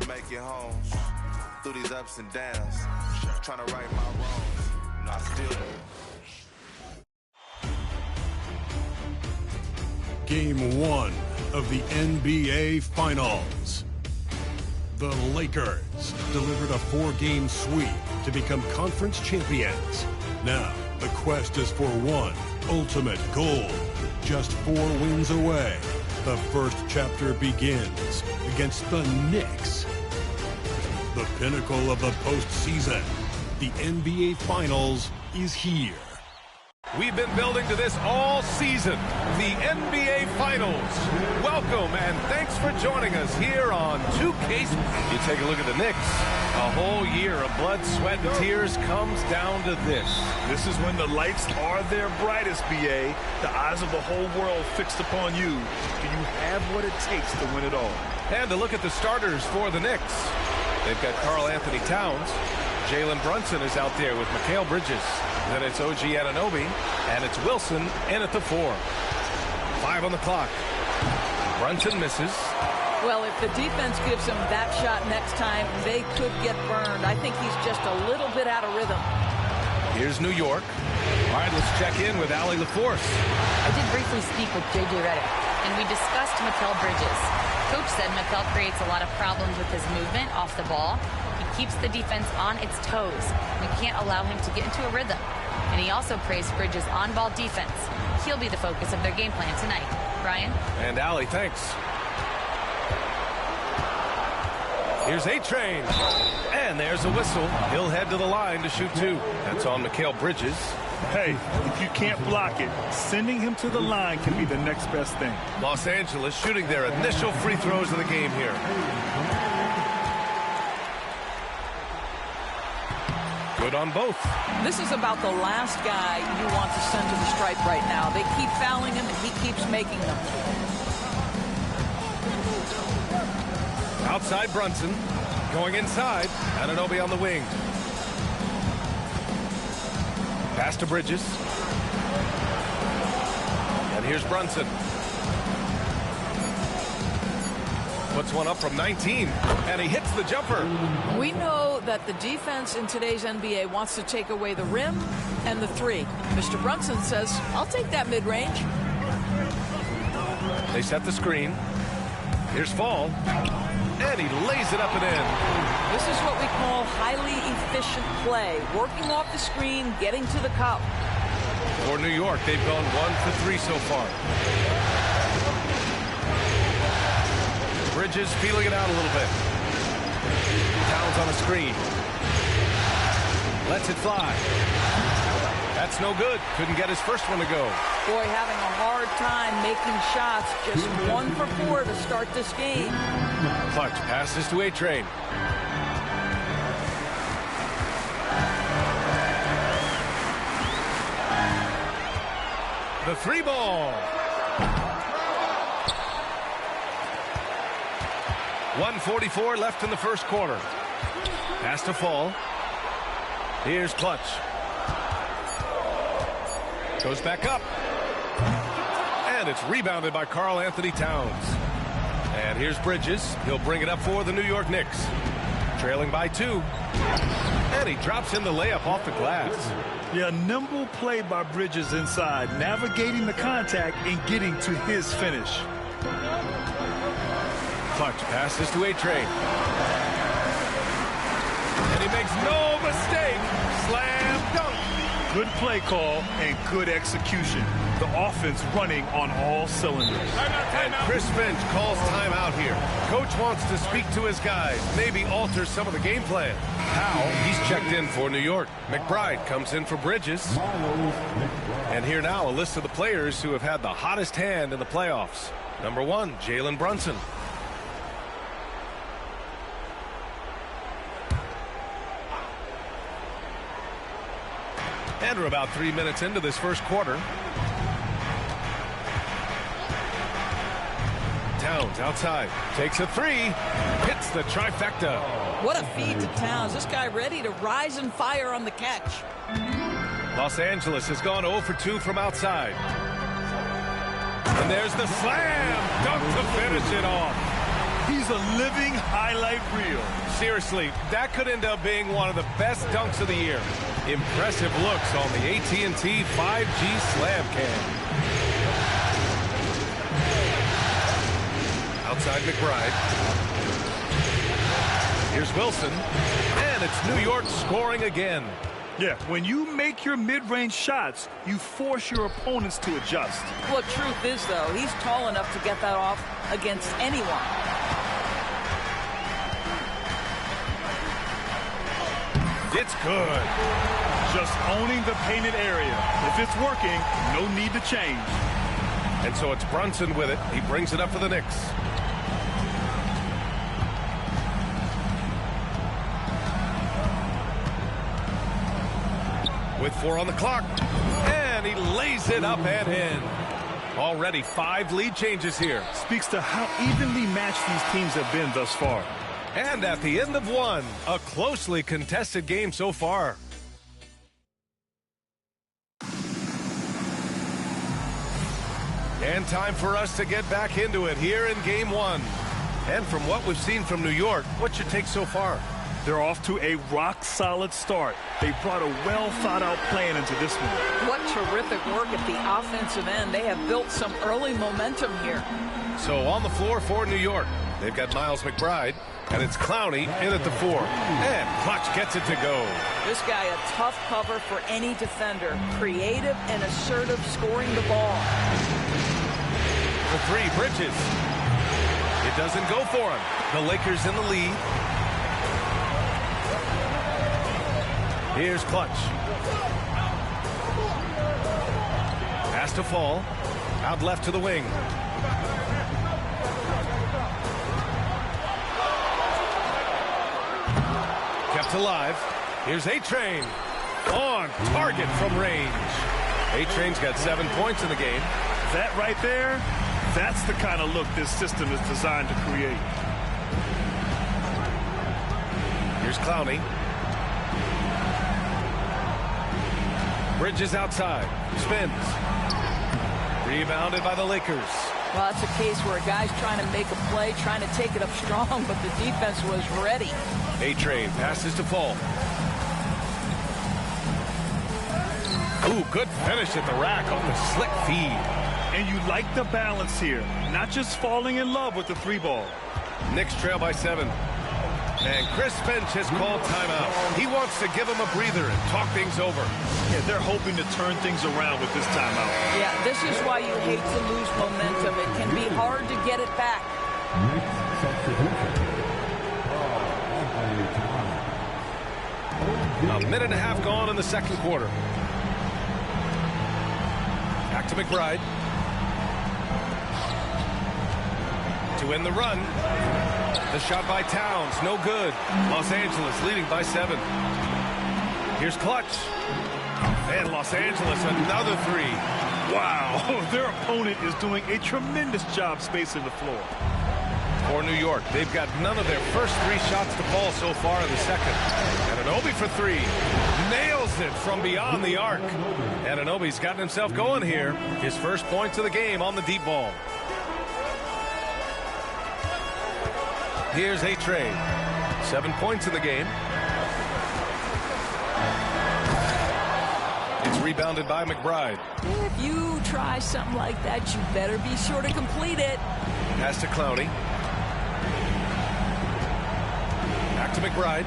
make it home. Through these ups and downs, trying to right my wrongs. No, I still do. Game 1 of the NBA Finals. The Lakers delivered a 4-game sweep to become conference champions. Now, the quest is for one ultimate goal. Just 4 wins away. The first chapter begins against the Knicks. The pinnacle of the postseason. The NBA Finals is here. We've been building to this all season, the NBA Finals. Welcome and thanks for joining us here on 2K. You take a look at the Knicks. A whole year of blood, sweat, and tears comes down to this. This is when the lights are their brightest, BA. The eyes of the whole world fixed upon you. Do you have what it takes to win it all? And to look at the starters for the Knicks. They've got Karl Anthony Towns. Jalen Brunson is out there with Mikal Bridges. Then it's OG Anunoby, and it's Wilson in at the 4. 5 on the clock. Brunson misses. Well, if the defense gives him that shot next time, they could get burned. I think he's just a little bit out of rhythm. Here's New York. All right, let's check in with Allie LaForce. I did briefly speak with J.J. Redick, and we discussed Mikal Bridges. Coach said Mikal creates a lot of problems with his movement off the ball. He keeps the defense on its toes. We can't allow him to get into a rhythm. And he also praised Bridges' on-ball defense. He'll be the focus of their game plan tonight. Brian? And Allie, thanks. Here's A-Train. And there's a whistle. He'll head to the line to shoot 2. That's on Mikal Bridges. Hey, if you can't block it, sending him to the line can be the next best thing. Los Angeles shooting their initial free throws of the game here. Good on both. This is about the last guy you want to send to the stripe right now. They keep fouling him, and he keeps making them. Outside Brunson. Going inside. Anunoby on the wing. Pass to Bridges. And here's Brunson. Puts one up from 19, and he hits the jumper. We know that the defense in today's NBA wants to take away the rim and the 3. Mr. Brunson says, I'll take that mid-range. They set the screen. Here's Fall, and he lays it up and in. This is what we call highly efficient play. Working off the screen, getting to the cup. For New York, they've gone 1 for 3 so far. Bridges feeling it out a little bit. Towns on the screen. Lets it fly. That's no good. Couldn't get his first one to go. Boy, having a hard time making shots. Just 1 for 4 to start this game. Clutch passes to A-Train. The 3 ball. 1:44 left in the first quarter. Pass to Fall. Here's Clutch. Goes back up. And it's rebounded by Karl Anthony Towns. And here's Bridges. He'll bring it up for the New York Knicks. Trailing by 2. And he drops in the layup off the glass. Yeah, nimble play by Bridges inside, navigating the contact and getting to his finish. Clutch passes to A-Train. And he makes no mistake. Slam dunk. Good play call and good execution. The offense running on all cylinders. And Chris Finch calls timeout here. Coach wants to speak to his guys, maybe alter some of the game plan. How? He's checked in for New York. McBride comes in for Bridges. And here now a list of the players who have had the hottest hand in the playoffs. Number 1, Jalen Brunson. And we're about 3 minutes into this first quarter. Towns outside. Takes a 3. Hits the trifecta. What a feed to Towns. This guy ready to rise and fire on the catch. Los Angeles has gone 0 for 2 from outside. And there's the slam dunk to finish it off. He's a living highlight reel. Seriously, that could end up being one of the best dunks of the year. Impressive looks on the AT&T 5G Slam Cam. Outside McBride. Here's Wilson. And it's New York scoring again. Yeah, when you make your mid-range shots, you force your opponents to adjust. Well, truth is, though, he's tall enough to get that off against anyone. It's good. Just owning the painted area. If it's working, no need to change. And so it's Brunson with it. He brings it up for the Knicks. With 4 on the clock. And he lays it up and in. Already 5 lead changes here. Speaks to how evenly matched these teams have been thus far. And at the end of one, a closely contested game so far. And time for us to get back into it here in game one. And from what we've seen from New York, what's your take so far? They're off to a rock-solid start. They brought a well-thought-out plan into this one. What terrific work at the offensive end. They have built some early momentum here. So on the floor for New York, they've got Miles McBride, and it's Clowney in at the 4. And Clutch gets it to go. This guy a tough cover for any defender. Creative and assertive scoring the ball. The 3, Bridges. It doesn't go for him. The Lakers in the lead. Here's Clutch. Has to fall. Out left to the wing. Kept alive. Here's A-Train. On target from range. A-Train's got 7 points in the game. That right there, that's the kind of look this system is designed to create. Here's Clowney. Bridges outside. Spins. Rebounded by the Lakers. Well, it's a case where a guy's trying to make a play, trying to take it up strong, but the defense was ready. A-Train passes to Fall. Ooh, good finish at the rack on the slick feed. And you like the balance here, not just falling in love with the 3-ball. Knicks trail by 7. And Chris Finch has called timeout. He wants to give him a breather and talk things over. Yeah, they're hoping to turn things around with this timeout. Yeah, this is why you hate to lose momentum. It can be hard to get it back. A minute and a half gone in the second quarter. Back to McBride. To end the run. The shot by Towns, no good. Los Angeles leading by 7. Here's Clutch. And Los Angeles, another 3. Wow, their opponent is doing a tremendous job spacing the floor. For New York, they've got none of their first 3 shots to fall so far in the second. Anunoby for 3. Nails it from beyond the arc. Anunoby's gotten himself going here. His first points of the game on the deep ball. Here's A-Train. 7 points in the game. It's rebounded by McBride. If you try something like that, you better be sure to complete it. Pass to Clowney. Back to McBride.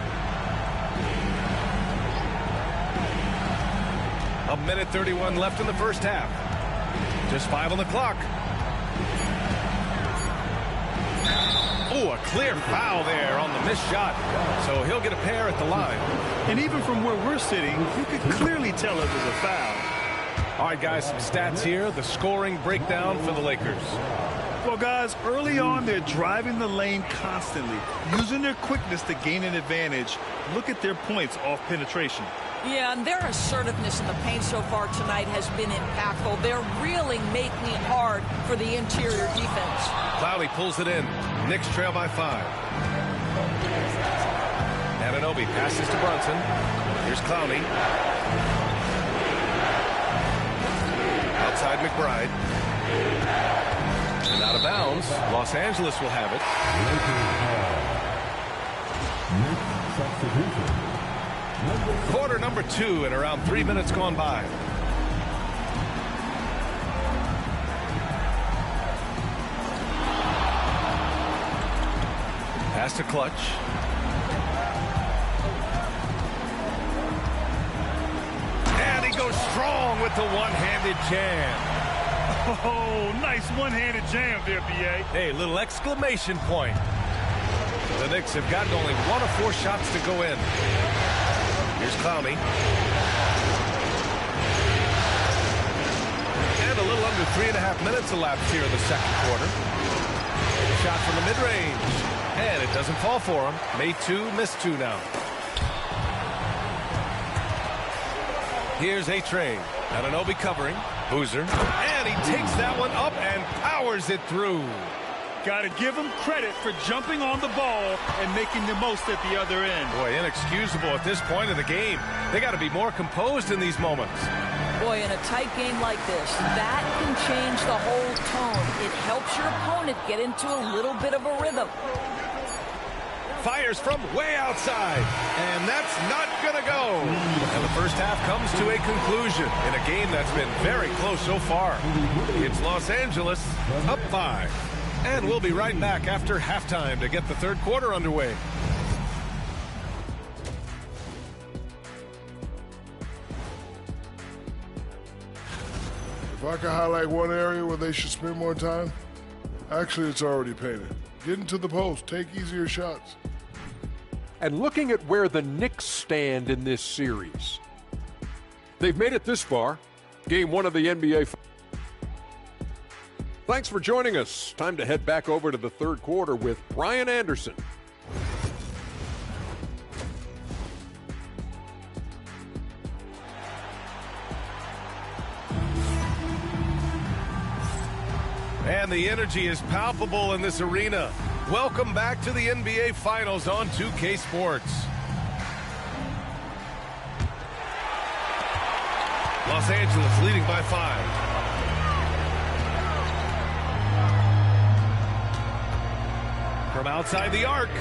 A minute 31 left in the first half. Just 5 on the clock. Oh, a clear foul there on the missed shot. So he'll get a pair at the line. And even from where we're sitting, you can clearly tell it was a foul. All right, guys, some stats here. The scoring breakdown for the Lakers. Well, guys, early on, they're driving the lane constantly, using their quickness to gain an advantage. Look at their points off penetration. Yeah, and their assertiveness in the paint so far tonight has been impactful. They're really making it hard for the interior defense. Clowney pulls it in. Knicks trail by 5. Anunoby passes to Brunson. Here's Clowney. Outside McBride. And out of bounds. Los Angeles will have it. Quarter number 2 and around 3 minutes gone by. Pass to Clutch. And he goes strong with the one-handed jam. Oh, nice one-handed jam there, B.A. Hey, little exclamation point. The Knicks have gotten only 1 of 4 shots to go in. Here's Clowney. And a little under 3.5 minutes elapsed here in the second quarter. Shot from the mid-range. And it doesn't fall for him. Made 2, missed 2 now. Here's A-Train. Anunoby covering. Boozer. And he takes that one up and powers it through. Got to give him credit for jumping on the ball and making the most at the other end. Boy, inexcusable at this point of the game. They got to be more composed in these moments. Boy, in a tight game like this, that can change the whole tone. It helps your opponent get into a little bit of a rhythm. Fires from way outside, and that's not going to go. And the first half comes to a conclusion in a game that's been very close so far. It's Los Angeles up 5. And we'll be right back after halftime to get the third quarter underway. If I could highlight one area where they should spend more time, actually it's already painted. Get into the post, take easier shots. And looking at where the Knicks stand in this series, they've made it this far. Game 1 of the NBA. Thanks for joining us. Time to head back over to the third quarter with Brian Anderson. And the energy is palpable in this arena. Welcome back to the NBA Finals on 2K Sports. Los Angeles leading by 5. From outside the arc.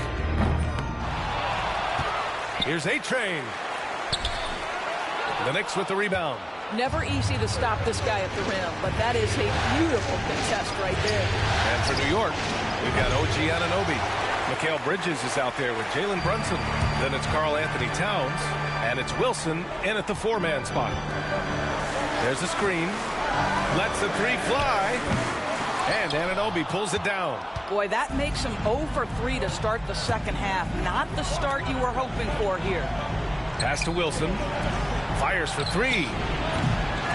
Here's A-Train. The Knicks with the rebound. Never easy to stop this guy at the rim, but that is a beautiful contest right there. And for New York, we've got OG Anunoby. Mikal Bridges is out there with Jalen Brunson. Then it's Karl Anthony Towns. And it's Wilson in at the 4-man spot. There's a screen. Lets the 3 fly. And Anunoby pulls it down. Boy, that makes him 0 for 3 to start the second half. Not the start you were hoping for here. Pass to Wilson. Fires for 3.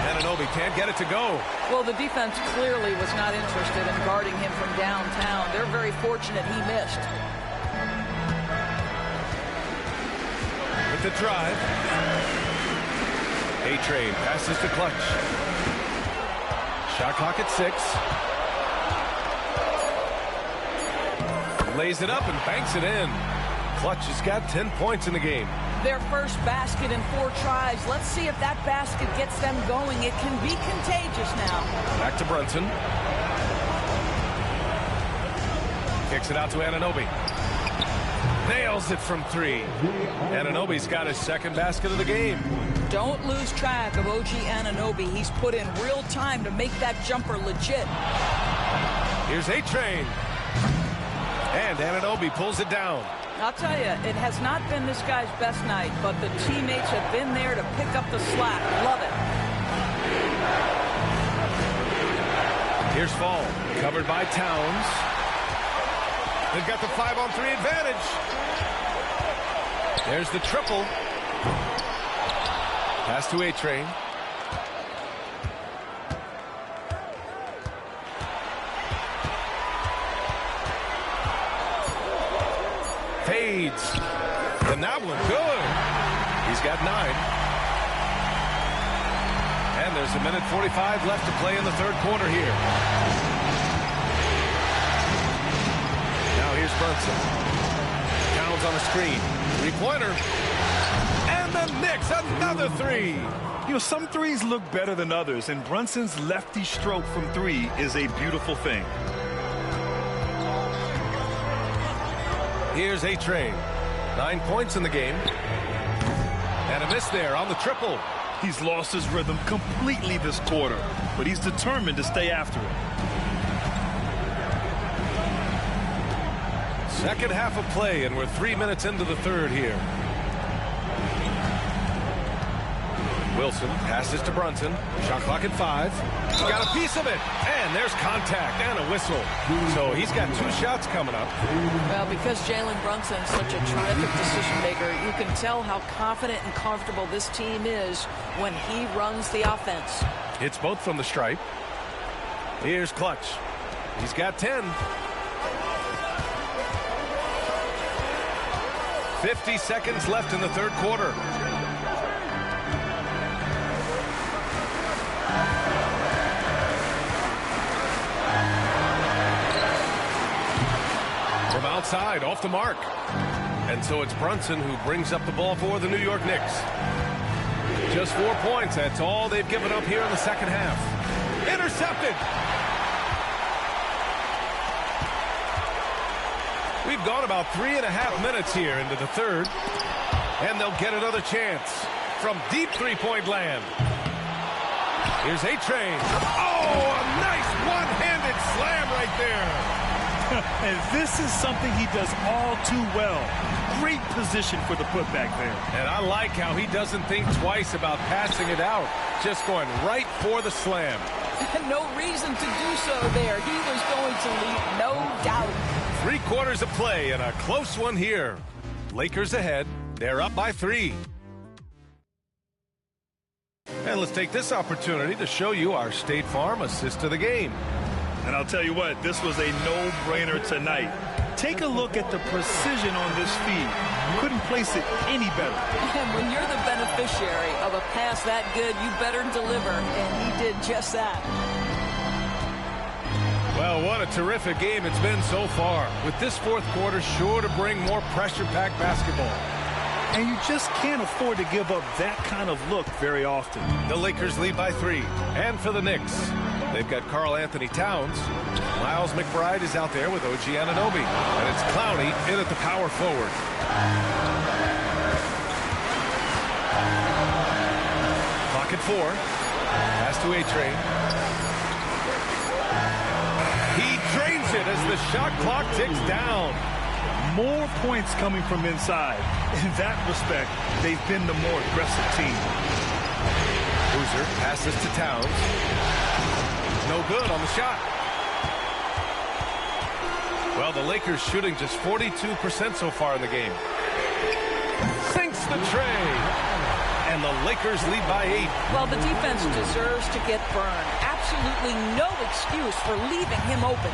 Anunoby can't get it to go. Well, the defense clearly was not interested in guarding him from downtown. They're very fortunate he missed. With the drive. A-Train passes to Clutch. Shot clock at 6. Lays it up and banks it in. Clutch has got 10 points in the game. Their first basket in 4 tries. Let's see if that basket gets them going. It can be contagious now. Back to Brunson. Kicks it out to Anunoby. Nails it from 3. Anunoby's got his second basket of the game. Don't lose track of OG Anunoby. He's put in real time to make that jumper legit. Here's A-Train. And Anunoby pulls it down. I'll tell you, it has not been this guy's best night, but the teammates have been there to pick up the slack. Love it. Here's Fall, covered by Towns. They've got the 5-on-3 advantage. There's the triple. Pass to A-Train. Fades. And that one good. He's got 9. And there's 1:45 left to play in the third quarter here. Now here's Brunson. Towns on a screen. 3-pointer. And the Knicks, another 3. You know, some threes look better than others, and Brunson's lefty stroke from 3 is a beautiful thing. Here's A-Train. 9 points in the game. And a miss there on the triple. He's lost his rhythm completely this quarter, but he's determined to stay after it. Second half of play, and we're 3 minutes into the third here. Wilson passes to Brunson. Shot clock at 5. He's got a piece of it. And there's contact and a whistle. So he's got 2 shots coming up. Well, because Jalen Brunson's such a terrific decision maker, you can tell how confident and comfortable this team is when he runs the offense. It's both from the stripe. Here's Clutch. He's got 10. 50 seconds left in the third quarter. From outside, off the mark. And so it's Brunson who brings up the ball for the New York Knicks. Just 4 points. That's all they've given up here in the second half. Intercepted. We've gone about 3.5 minutes here into the third. And they'll get another chance from deep three-point land. Here's A-Train. Oh, a nice one-handed slam right there. And this is something he does all too well. Great position for the putback there. And I like how he doesn't think twice about passing it out. Just going right for the slam. No reason to do so there. He was going to leave, no doubt. 3 quarters of play and a close one here. Lakers ahead. They're up by 3. And let's take this opportunity to show you our State Farm assist to the game. And I'll tell you what, this was a no-brainer tonight. Take a look at the precision on this feed. Couldn't place it any better. And when you're the beneficiary of a pass that good, you better deliver. And he did just that. Well, what a terrific game it's been so far. With this fourth quarter sure to bring more pressure-packed basketball. And you just can't afford to give up that kind of look very often. The Lakers lead by 3. And for the Knicks, they've got Karl Anthony Towns. Miles McBride is out there with OG Anunoby. And it's Clowney in at the power forward. Clock at 4. Pass to A-Train. He drains it as the shot clock ticks down. More points coming from inside. In that respect, they've been the more aggressive team. Boozer passes to Towns. No good on the shot. Well, the Lakers shooting just 42% so far in the game. Sinks the tray. And the Lakers lead by 8. Well, the defense deserves to get burned. Absolutely no excuse for leaving him open.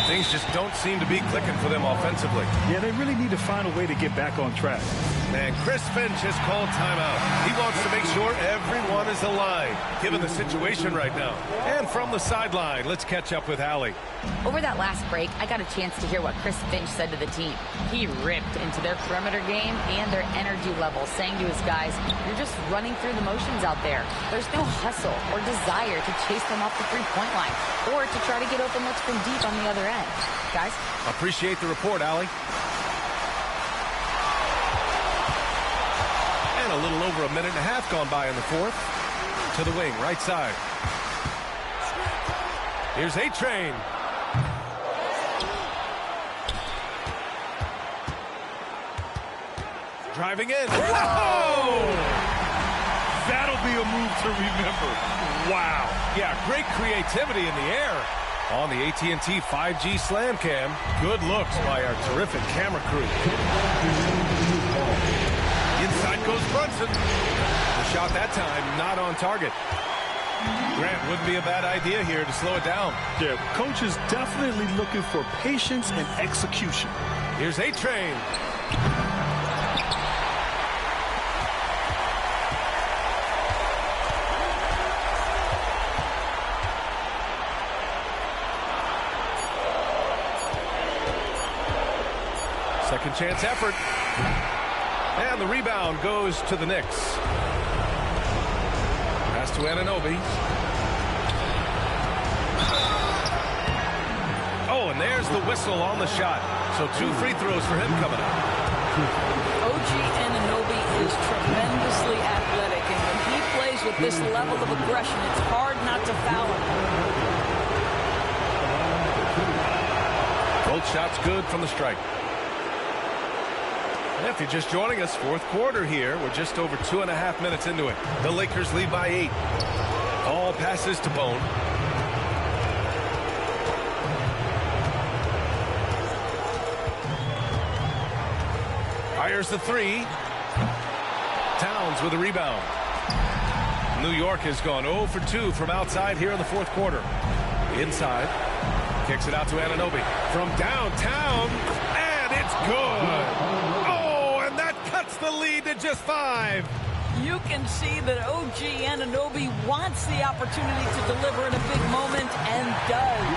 Things just don't seem to be clicking for them offensively. Yeah, they really need to find a way to get back on track. And Chris Finch has called timeout. He wants to make sure everyone is aligned, given the situation right now. And from the sideline, let's catch up with Allie. Over that last break, I got a chance to hear what Chris Finch said to the team. He ripped into their perimeter game and their energy level, saying to his guys, you're just running through the motions out there. There's no hustle or desire to chase them off the three-point line or to try to get open looks from deep on the other end. Guys? Appreciate the report, Allie. And a little over 1.5 minutes gone by in the fourth. To the wing, right side. Here's A-Train. Driving in. Oh! That'll be a move to remember. Wow. Yeah, great creativity in the air. On the AT&T 5G Slam Cam, good looks by our terrific camera crew. Inside goes Brunson. The shot that time not on target. Grant, wouldn't be a bad idea here to slow it down. Yeah, coach is definitely looking for patience and execution. Here's A-Train. Second chance effort. And the rebound goes to the Knicks. Pass to Anunoby. Oh, and there's the whistle on the shot. So 2 free throws for him coming up. OG Anunoby is tremendously athletic, and when he plays with this level of aggression, it's hard not to foul him. Both shots good from the stripe. And if you're just joining us, fourth quarter here. We're just over 2.5 minutes into it. The Lakers lead by 8. All passes to Bone. Fires the 3. Towns with a rebound. New York has gone 0 for 2 from outside here in the fourth quarter. Inside. Kicks it out to Anunoby. From downtown. And it's good. Oh, and that cuts the lead to just 5. You can see that OG Anunoby wants the opportunity to deliver in a big moment, and does.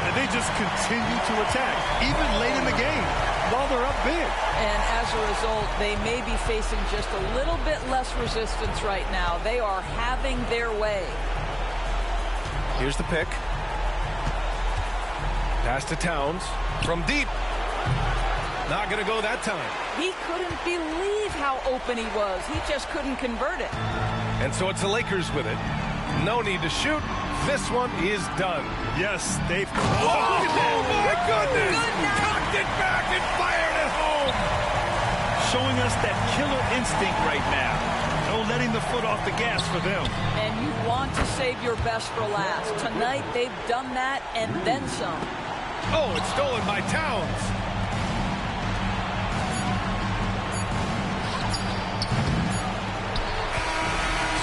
And they just continue to attack, even late in the game, while they're up big. And as a result, they may be facing just a little bit less resistance right now. They are having their way. Here's the pick. Pass to Towns from deep. Not going to go that time. He couldn't believe how open he was. He just couldn't convert it. And so it's the Lakers with it. No need to shoot. This one is done. Yes, they've... Oh, my goodness! Cocked it back and fired it home! Showing us that killer instinct right now. No letting the foot off the gas for them. And you want to save your best for last. Tonight, they've done that and then some. Oh, it's stolen by Towns.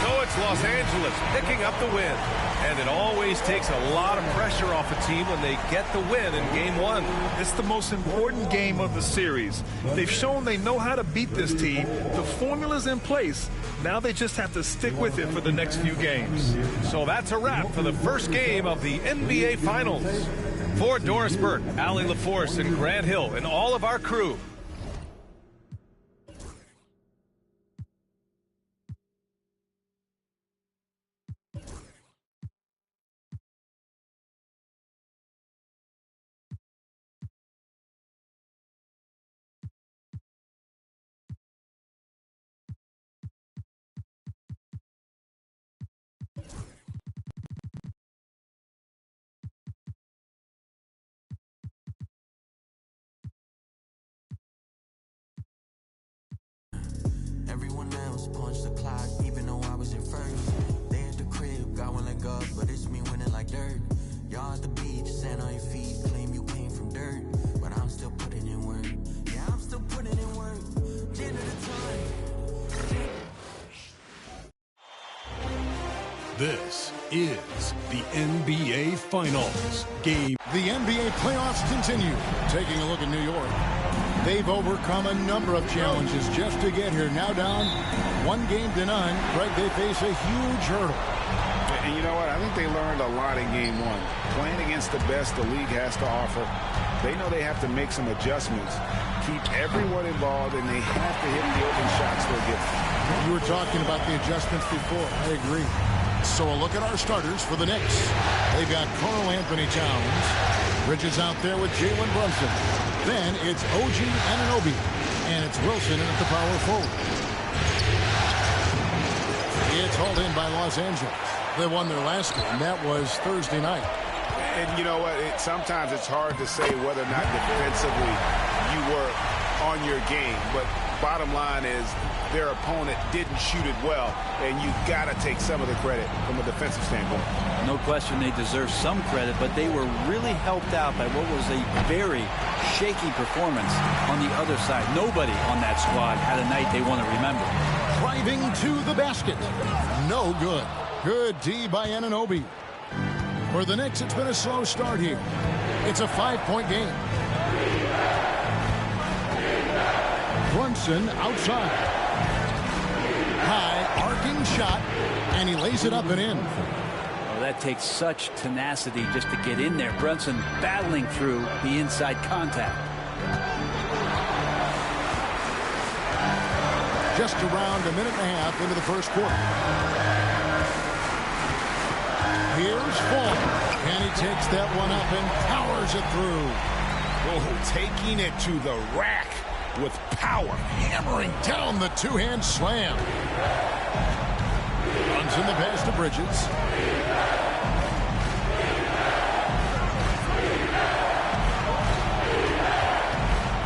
So it's Los Angeles picking up the win. And it always takes a lot of pressure off a team when they get the win in Game 1. It's the most important game of the series. They've shown they know how to beat this team. The formula's in place. Now they just have to stick with it for the next few games. So that's a wrap for the first game of the NBA Finals. For Doris Burke, Allie LaForce, and Grant Hill, and all of our crew, Everyone else punched the clock, even though I was in first. They at the crib, got one leg up, but it's me winning like dirt. Y'all at the beach, sand on your feet, claim you came from dirt. But I'm still putting in work. Yeah, I'm still putting in work. 10 at a time. This is the NBA Finals game. The NBA playoffs continue. Taking a look at New York. They've overcome a number of challenges just to get here. Now down 1-9. Greg, they face a huge hurdle. And you know what? I think they learned a lot in Game 1. Playing against the best the league has to offer, they know they have to make some adjustments, keep everyone involved, and they have to hit the open shots they're given. You were talking about the adjustments before. I agree. So a look at our starters for the Knicks. They've got Karl Anthony Towns. Bridges out there with Jalen Brunson. Then it's OG Anunoby. And it's Wilson at the power forward. It's hauled in by Los Angeles. They won their last game. That was Thursday night. And you know what? Sometimes it's hard to say whether or not defensively you were on your game. But bottom line is their opponent didn't shoot it well. And you got to take some of the credit from a defensive standpoint. No question they deserve some credit, but they were really helped out by what was a very shaky performance on the other side. Nobody on that squad had a night they want to remember. Driving to the basket. No good. Good D by Anunoby. For the Knicks, it's been a slow start here. It's a 5-point game. Brunson outside. High arcing shot, and he lays it up and in. Oh, that takes such tenacity just to get in there. Brunson battling through the inside contact. Just around a minute and a half into the first quarter. Here's Fall. And he takes that one up and powers it through. Oh, taking it to the rack with power. Hammering down the two-hand slam. Runs in the pass to Bridges.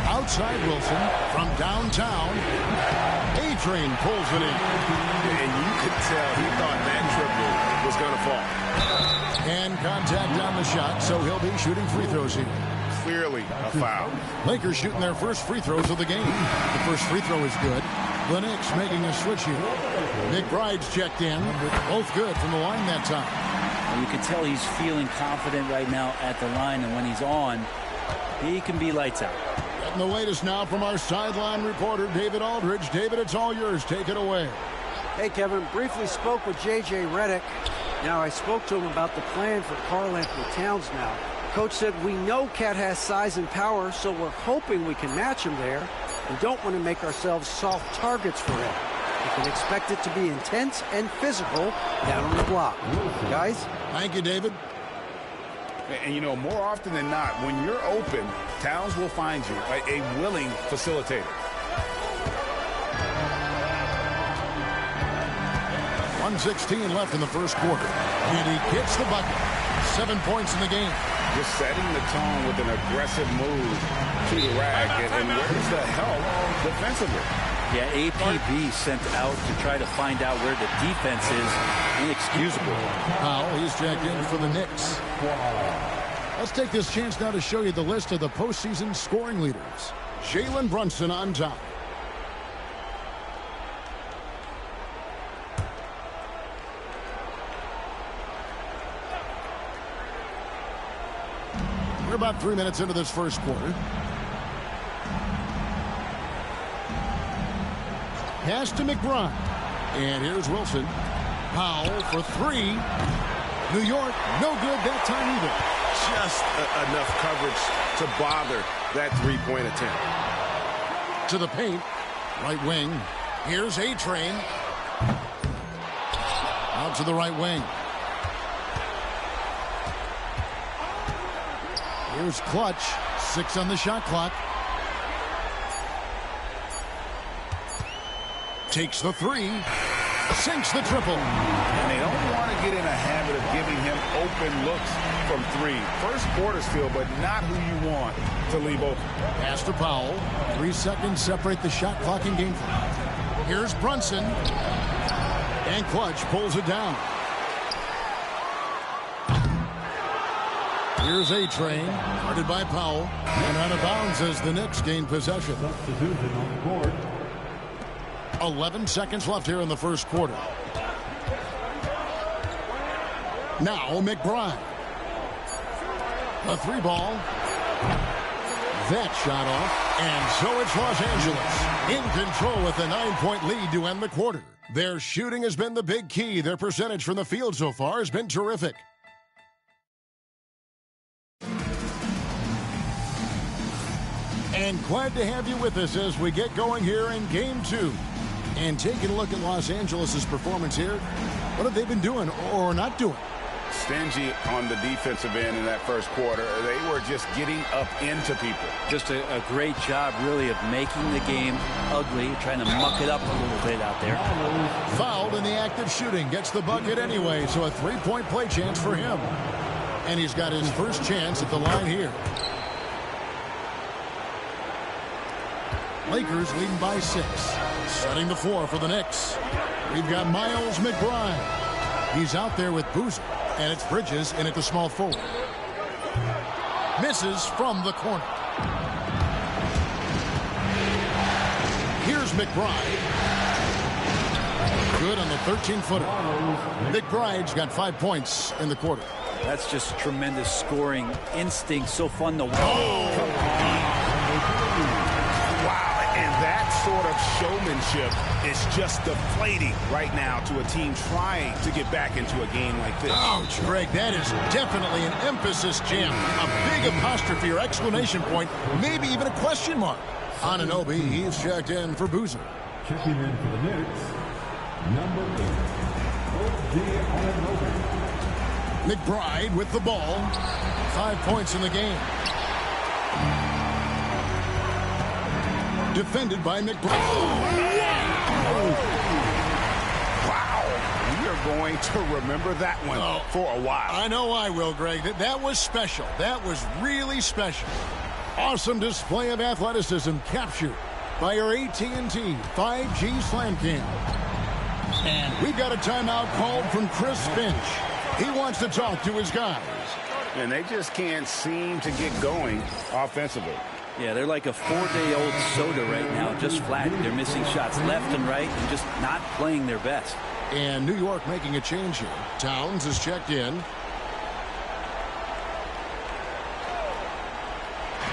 Outside Wilson from downtown. A-Train pulls it in. And you could tell he thought that triple was going to fall. And contact on the shot, so he'll be shooting free throws here. Clearly a foul. Lakers shooting their first free throws of the game. The first free throw is good. The Knicks making a switch here. McBride's checked in. Both good from the line that time. And you can tell he's feeling confident right now at the line, and when he's on, he can be lights out. And the latest now from our sideline reporter, David Aldridge. David, it's all yours. Take it away. Hey, Kevin. Briefly spoke with J.J. Redick. Now, I spoke to him about the plan for Karl-Anthony Towns now. Coach said, we know Cat has size and power, so we're hoping we can match him there and don't want to make ourselves soft targets for him. You can expect it to be intense and physical down on the block. Guys? Thank you, David. And, you know, more often than not, when you're open, Towns will find you a willing facilitator. 1:16 left in the first quarter. And he gets the bucket. 7 points in the game. Just setting the tone with an aggressive move to the rack. And where's the help defensively? Yeah, APB sent out to try to find out where the defense is. Inexcusable. Powell, he's checked in for the Knicks. Let's take this chance now to show you the list of the postseason scoring leaders. Jalen Brunson on top. We're about 3 minutes into this first quarter. Pass to McBride. And here's Wilson. Powell for three. New York, no good that time either. Just enough coverage to bother that three-point attempt. To the paint. Right wing. Here's A-Train. Out to the right wing. Here's Clutch. 6 on the shot clock. Takes the three. Sinks the triple. And they don't want to get in a habit of giving him open looks from three. First quarter still, but not who you want to leave open. Pass to Powell. 3 seconds separate the shot clock and game clock. Here's Brunson. And Clutch pulls it down. Here's A-Train, guarded by Powell, and out of bounds as the Knicks gain possession. 11 seconds left here in the first quarter. Now McBride. A three ball. That shot off, and so it's Los Angeles in control with a 9-point lead to end the quarter. Their shooting has been the big key. Their percentage from the field so far has been terrific. And glad to have you with us as we get going here in Game 2. And taking a look at Los Angeles' performance here, what have they been doing or not doing? Stingy on the defensive end in that first quarter. They were just getting up into people. Just a great job, really, of making the game ugly, trying to muck it up a little bit out there. Fouled in the act of shooting. Gets the bucket anyway, so a three-point play chance for him. And he's got his first chance at the line here. Lakers leading by 6. Setting the floor for the Knicks. We've got Miles McBride. He's out there with Boozer. And it's Bridges in at the small forward. Misses from the corner. Here's McBride. Good on the 13-footer. McBride's got 5 points in the quarter. That's just tremendous scoring instinct. So fun to watch. Wow, and that sort of showmanship is just deflating right now to a team trying to get back into a game like this. Ouch, Greg, that is definitely an emphasis jam. A big apostrophe or exclamation point, maybe even a question mark. Anunoby, he's checked in for Boozer. Checking in for the Knicks, number 8, OG Anunoby. McBride with the ball. 5 points in the game. Defended by McBride. Wow. We are going to remember that one for a while. I know I will, Greg. That was special. That was really special. Awesome display of athleticism captured by our AT&T 5G Slam Cam. And we've got a timeout called from Chris Finch. He wants to talk to his guys. And they just can't seem to get going offensively. Yeah, they're like a 4-day-old soda right now, just flat. They're missing shots left and right and just not playing their best. And New York making a change here. Towns is checked in.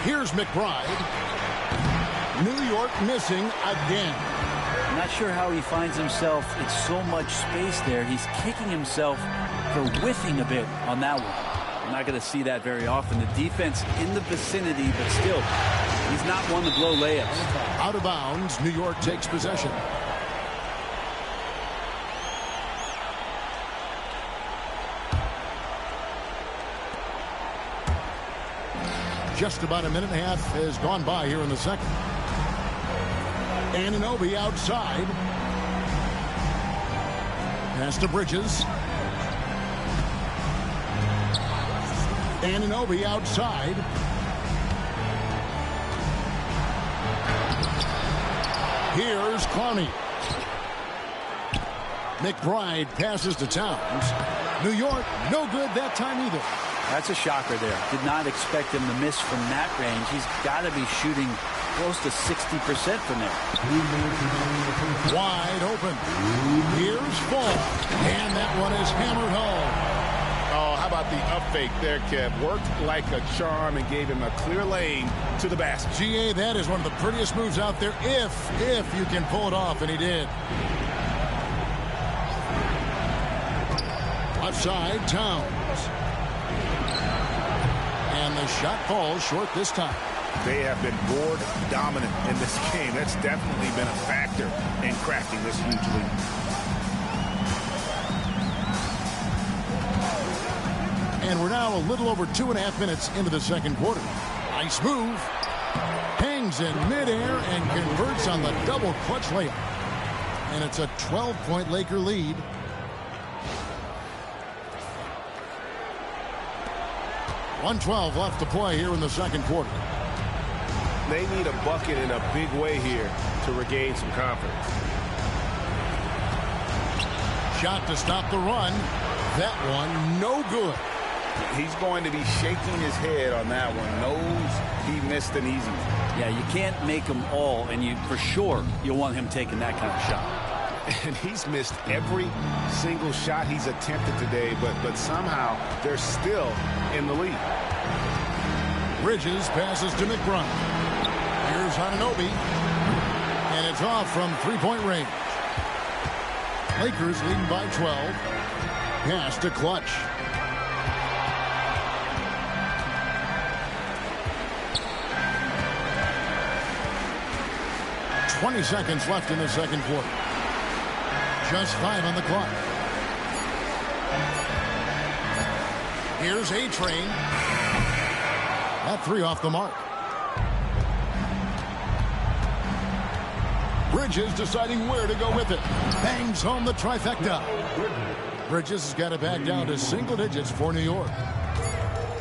Here's McBride. New York missing again. I'm not sure how he finds himself. It's so much space there. He's kicking himself for whiffing a bit on that one. I'm not going to see that very often. The defense in the vicinity, but still, he's not one to blow layups. Out of bounds, New York takes possession. Just about a minute and a half has gone by here in the second. Anunoby outside. Pass to Bridges. Anunoby outside. Here's Clowney. McBride passes to Towns. New York, no good that time either. That's a shocker there. Did not expect him to miss from that range. He's got to be shooting close to 60% from there. Wide open. Here's Fall. And that one is hammered home. Oh, how about the up fake there, Kev? Worked like a charm and gave him a clear lane to the basket. GA, that is one of the prettiest moves out there if you can pull it off, and he did. Left side, Towns. And the shot falls short this time. They have been board dominant in this game. That's definitely been a factor in crafting this huge lead. And we're now a little over 2.5 minutes into the second quarter. Nice move. Hangs in midair and converts on the double clutch layup. And it's a 12-point Laker lead. .112 left to play here in the second quarter. They need a bucket in a big way here to regain some confidence. Shot to stop the run. That one, no good. He's going to be shaking his head on that one. Knows he missed an easy one. Yeah, you can't make them all, and you for sure you'll want him taking that kind of shot. And he's missed every single shot he's attempted today, but somehow they're still in the lead. Bridges passes to McBride. Here's Anunoby. And it's off from three-point range. Lakers leading by 12. Pass to Clutch. .20 seconds left in the second quarter. Just 5 on the clock. Here's A-Train. That three off the mark. Bridges deciding where to go with it. Bangs home the trifecta. Bridges has got it back down to single digits for New York.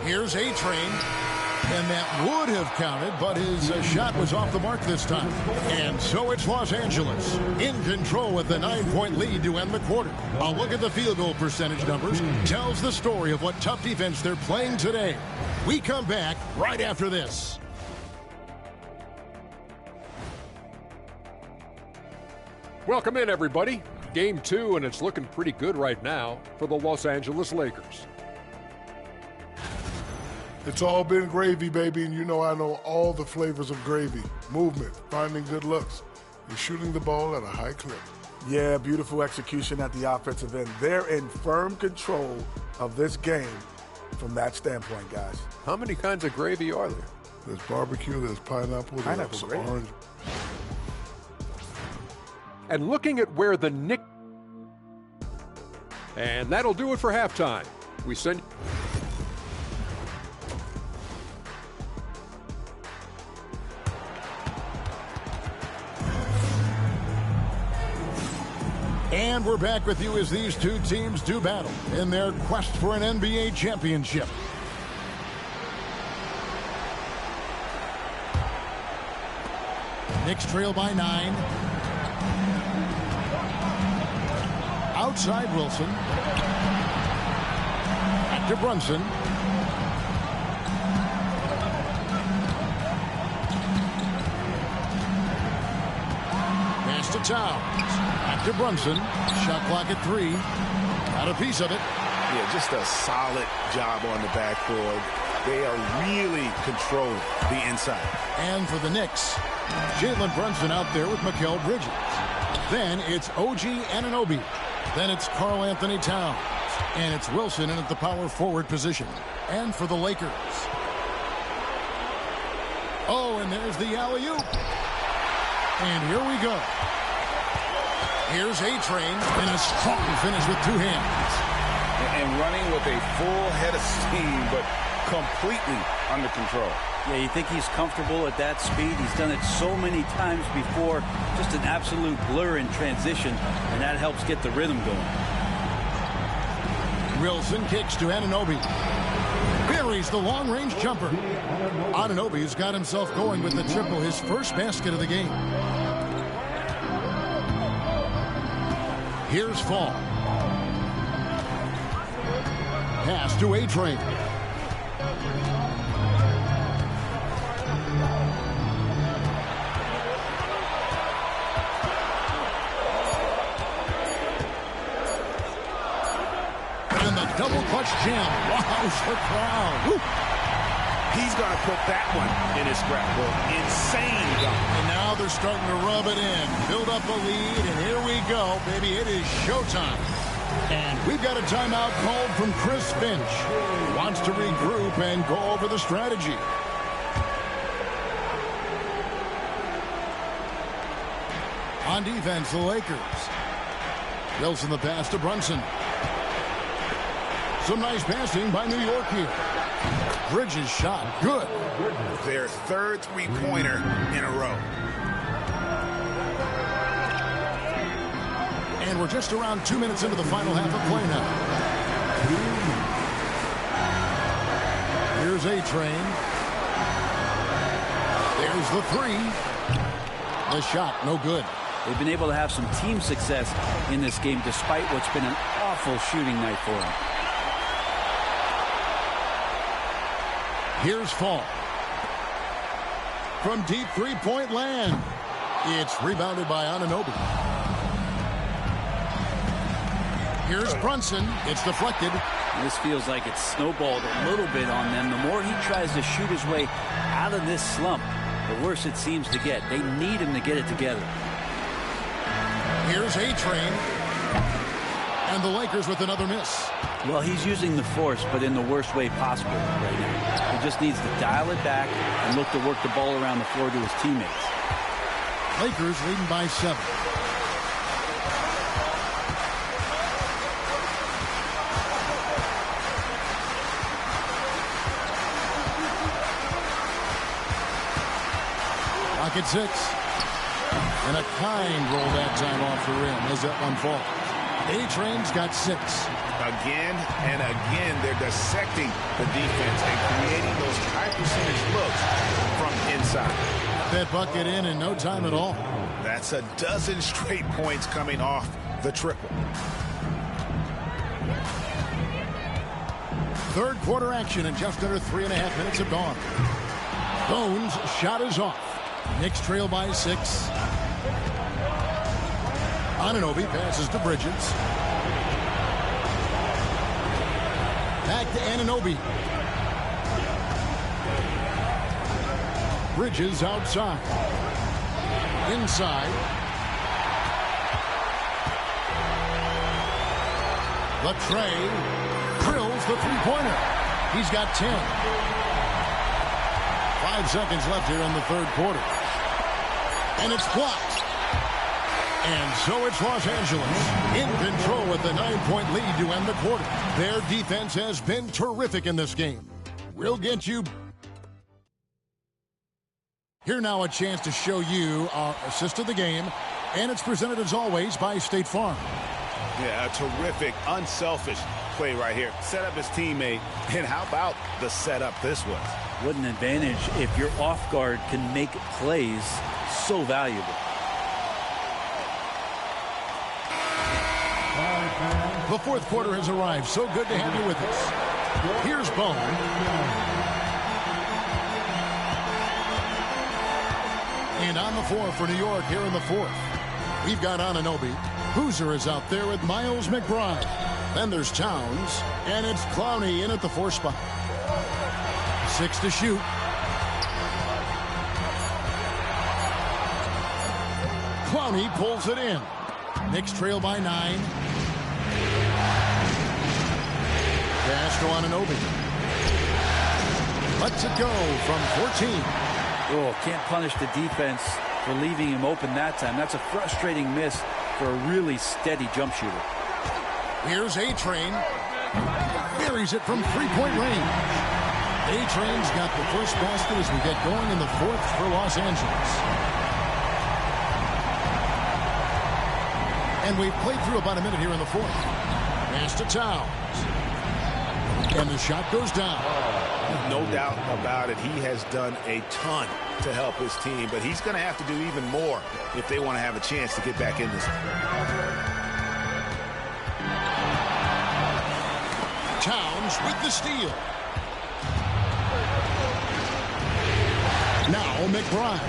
Here's A-Train. And that would have counted, but his shot was off the mark this time. And so it's Los Angeles in control with the 9-point lead to end the quarter. A look at the field goal percentage numbers tells the story of what tough defense they're playing today. We come back right after this. Welcome in, everybody. Game 2, and it's looking pretty good right now for the Los Angeles Lakers. It's all been gravy, baby, and you know I know all the flavors of gravy. Movement, finding good looks, and shooting the ball at a high clip. Yeah, beautiful execution at the offensive end. They're in firm control of this game from that standpoint, guys. How many kinds of gravy are there? There's barbecue, there's pineapple, there's orange. And looking at where the Knicks... And that'll do it for halftime. We send... And we're back with you as these two teams do battle in their quest for an NBA championship. Knicks trail by 9. Outside Wilson. Back to Brunson. Pass to Towns. Back to Brunson. Shot clock at 3. Got a piece of it. Yeah, just a solid job on the backboard. They are really controlling the inside. And for the Knicks, Jalen Brunson out there with Mikal Bridges. Then it's OG Anunoby. Then it's Karl Anthony Towns. And it's Wilson in at the power forward position. And for the Lakers. Oh, and there's the alley-oop. And here we go. Here's A-Train in a strong finish with 2 hands. And running with a full head of steam, but completely under control. Yeah, you think he's comfortable at that speed. He's done it so many times before. Just an absolute blur in transition, and that helps get the rhythm going. Wilson kicks to Anunoby. Buries the long-range jumper. Anunoby's got himself going with the triple, his first basket of the game. Here's Fall. Pass to A-Train. And the double clutch jam. Wows the crowd. Woo. He's going to put that one in his scrapbook. Insane dunk. And now they're starting to rub it in. Build up a lead, and here we go, baby. It is showtime. And we've got a timeout called from Chris Finch. He wants to regroup and go over the strategy. On defense, the Lakers. Wilson the pass to Brunson. Some nice passing by New York here. Bridges shot. Good. Their third three-pointer in a row. And we're just around 2 minutes into the final half of play now. Here's A-Train. There's the 3. The shot, no good. They've been able to have some team success in this game despite what's been an awful shooting night for them. Here's Fall. From deep three-point land. It's rebounded by Anunoby. Here's Brunson. It's deflected. This feels like it's snowballed a little bit on them. The more he tries to shoot his way out of this slump, the worse it seems to get. They need him to get it together. Here's A-Train. And the Lakers with another miss. Well, he's using the force, but in the worst way possible right now. He just needs to dial it back and look to work the ball around the floor to his teammates. Lakers leading by 7. Clock at 6. And a kind roll that time off the rim as that one falls. A-Train's got 6. Again and again, they're dissecting the defense and creating those high percentage looks from inside. That bucket in no time at all. That's a dozen straight points coming off the triple. Third quarter action in just under 3.5 minutes have gone. Bones' shot is off. Knicks trail by 6. Anunoby passes to Bridges. Back to Anunoby. Bridges outside. Inside. Latrey drills the three-pointer. He's got 10. 5 seconds left here in the third quarter. And it's blocked. And so it's Los Angeles in control with the 9-point lead to end the quarter. Their defense has been terrific in this game. We'll get you. Here now a chance to show you our assist of the game. And it's presented as always by State Farm. Yeah, a terrific, unselfish play right here. Set up his teammate. And how about the setup this was? What an advantage if your off guard can make plays so valuable. The fourth quarter has arrived. So good to have you with us. Here's Bone. And on the floor for New York here in the fourth. We've got Anunoby. Boozer is out there with Miles McBride. Then there's Towns. And it's Clowney in at the 4 spot. 6 to shoot. Clowney pulls it in. Knicks trail by 9. Pass to Anunoby. Lets it go from 14. Oh, can't punish the defense for leaving him open that time. That's a frustrating miss for a really steady jump shooter. Here's A-Train. Buries it from 3-point range. A-Train's got the first basket as we get going in the fourth for Los Angeles. And we've played through about a minute here in the fourth. Pass to Towns. And the shot goes down. No doubt about it. He has done a ton to help his team, but he's going to have to do even more if they want to have a chance to get back in this. Towns with the steal. Now McBride.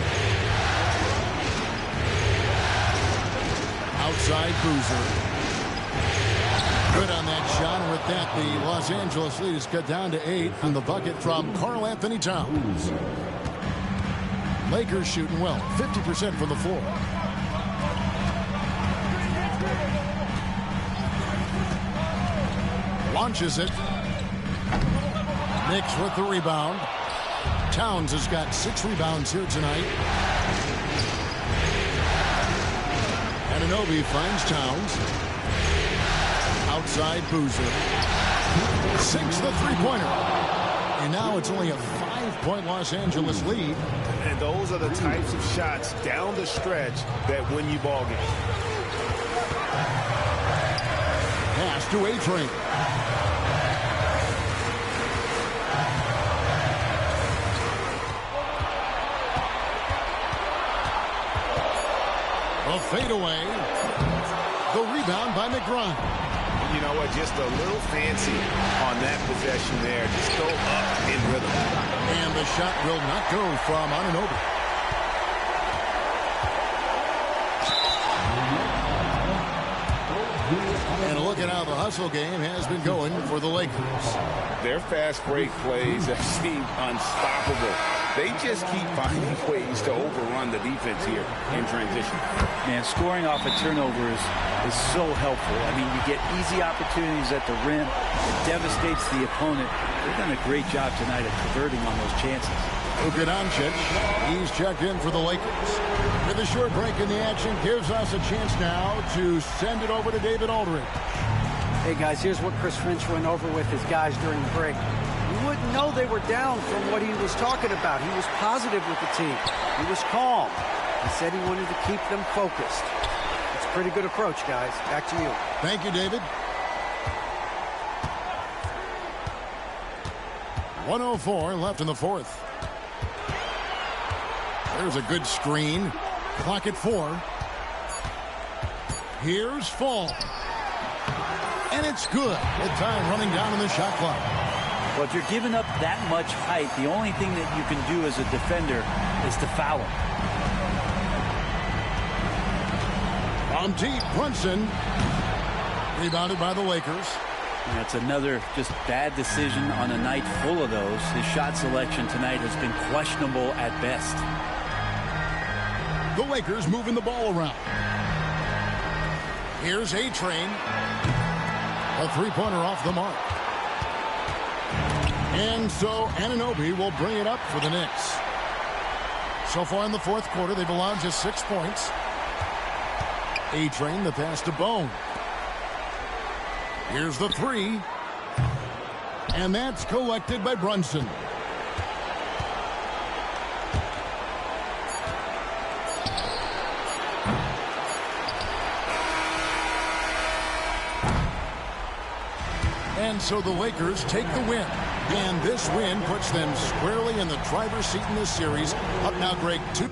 Outside Boozer. Good on that shot, and with that, the Los Angeles lead is cut down to 8 on the bucket from Karl-Anthony Towns. Lakers shooting well, 50% from the floor. Launches it. Knicks with the rebound. Towns has got 6 rebounds here tonight. Anunoby finds Towns. Outside Boozer. Sinks the three-pointer. And now it's only a 5-point Los Angeles lead. And those are the types of shots down the stretch that win you ball games. Pass to A-Train. A fadeaway. The rebound by McBride. You know what? Just a little fancy on that possession there. Just go up in rhythm. And the shot will not go from Anunoby. And look at how the hustle game has been going for the Lakers. Their fast break plays have seemed unstoppable. They just keep finding ways to overrun the defense here in transition. Man, scoring off of turnovers is so helpful. I mean, you get easy opportunities at the rim. It devastates the opponent. They've done a great job tonight at converting on those chances. Luka Doncic, he's checked in for the Lakers. With a short break in the action, gives us a chance now to send it over to David Aldridge. Hey, guys, here's what Chris Finch went over with his guys during the break. You wouldn't know they were down from what he was talking about. He was positive with the team. He was calm. He said he wanted to keep them focused. It's a pretty good approach, guys. Back to you. Thank you, David. 1:04 left in the fourth. There's a good screen. Clock at 4. Here's Fall. And it's good. With time running down in the shot clock. Well, if you're giving up that much height, the only thing that you can do as a defender is to foul him. From deep, Brunson. Rebounded by the Lakers. And that's another just bad decision on a night full of those. His shot selection tonight has been questionable at best. The Lakers moving the ball around. Here's A-Train. A three-pointer off the mark. And so Anunoby will bring it up for the Knicks. So far in the fourth quarter, they've allowed just 6 points. A-Train the pass to Bone. Here's the three. And that's collected by Brunson. And so the Lakers take the win. And this win puts them squarely in the driver's seat in this series. Up now, Greg, 2.